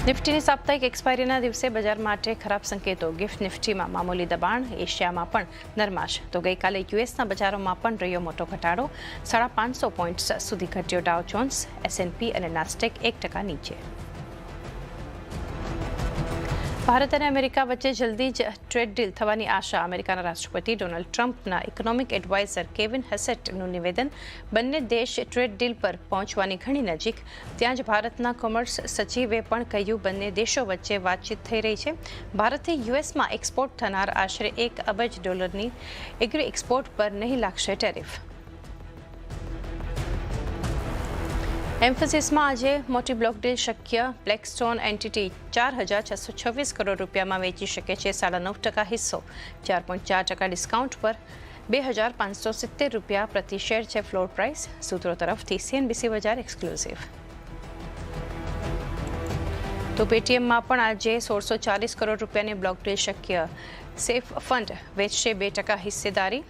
નિફ્ટીની સાપ્તાહિક એક્સપાયરીના દિવસે બજાર માટે ખરાબ સંકેતો. ગિફ્ટ નિફ્ટીમાં મામૂલી દબાણ, એશિયામાં પણ નરમાશ. તો ગઈકાલે યુએસના બજારોમાં પણ રહ્યો મોટો ઘટાડો. 550 પોઈન્ટ્સ સુધી ઘટ્યો ડાઉ જોન્સ. S&P અને નાસ્ટેક 1% નીચે. ભારત અને અમેરિકા વચ્ચે જલ્દી જ ટ્રેડ ડીલ થવાની આશા. અમેરિકાના રાષ્ટ્રપતિ ડોનાલ્ડ ટ્રમ્પના ઇકોનોમિક એડવાઇઝર કેવિન હેસેટનું નિવેદન. બંને દેશ ટ્રેડ ડીલ પર પહોંચવાની ઘણી નજીક. ત્યાં જ ભારતના કોમર્સ સચિવે પણ કહ્યું બંને દેશો વચ્ચે વાતચીત થઈ રહી છે. ભારતથી યુએસમાં એક્સપોર્ટ થનાર આશરે $1 અબજની એગ્રી એક્સપોર્ટ પર નહીં લાગશે ટેરિફ. એમ્ફેસિસમાં આજે મોટી બ્લોક ડીલ શક્ય. બ્લેકસ્ટોન એન્ટિટી 4,626 કરોડ રૂપિયામાં વેચી શકે છે 9.5% હિસ્સો. 4.4% ડિસ્કાઉન્ટ પર $2,570 પ્રતિ શેર છે ફ્લોર પ્રાઇસ. સૂત્રો તરફથી CNBC બજાર એક્સક્લુઝિવ. તો પેટીએમમાં પણ આજે 1,640 કરોડ રૂપિયાની બ્લોક ડીલ શક્ય. સેફ ફંડ વેચશે 2% હિસ્સેદારી.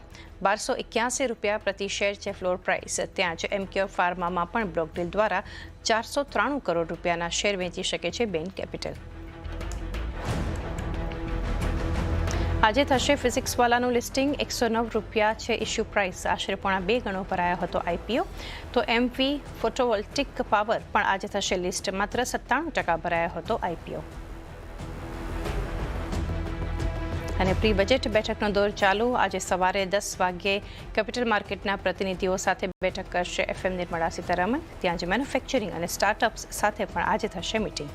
$1,281 પ્રતિ શેર છે ફ્લોર પ્રાઇસ. ત્યાં જ એમક્યોર ફાર્મામાં પણ બ્લોક ડીલ દ્વારા 493 કરોડ રૂપિયાના શેર વેચી શકે છે બેન કેપિટલ. આજે થશે ફિઝિક્સવાલાનું લિસ્ટિંગ. $109 છે ઇશ્યુ પ્રાઇસ. આશરે 2 ગણો ભરાયો હતો IPO. તો MV ફોટોવોલ્ટિક પાવર પણ આજે થશે લિસ્ટ. માત્ર 97% ભરાયો હતો IPO. અને પ્રી બજેટ બેઠકનો દોર ચાલુ. આજે સવારે 10 વાગ્યે કેપિટલ માર્કેટના પ્રતિનિધિઓ સાથે બેઠક કરશે FM નિર્મલા સીતારામન. ત્યાં જ મેન્યુફેક્ચરિંગ અને સ્ટાર્ટઅપ્સ સાથે પણ આજે થશે મીટિંગ.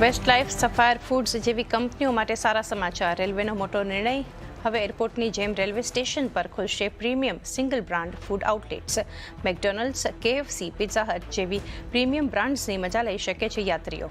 વેસ્ટલાઇફ, સફાયર ફૂડ્સ જેવી કંપનીઓ માટે સારા સમાચાર. રેલવેનો મોટો નિર્ણય. હવે એરપોર્ટની જેમ રેલવે સ્ટેશન પર ખુલશે premium single brand food outlets. McDonald's, KFC, pizza hut જેવી પ્રીમિયમ બ્રાન્ડ્સની મજા લઈ શકે છે યાત્રીઓ.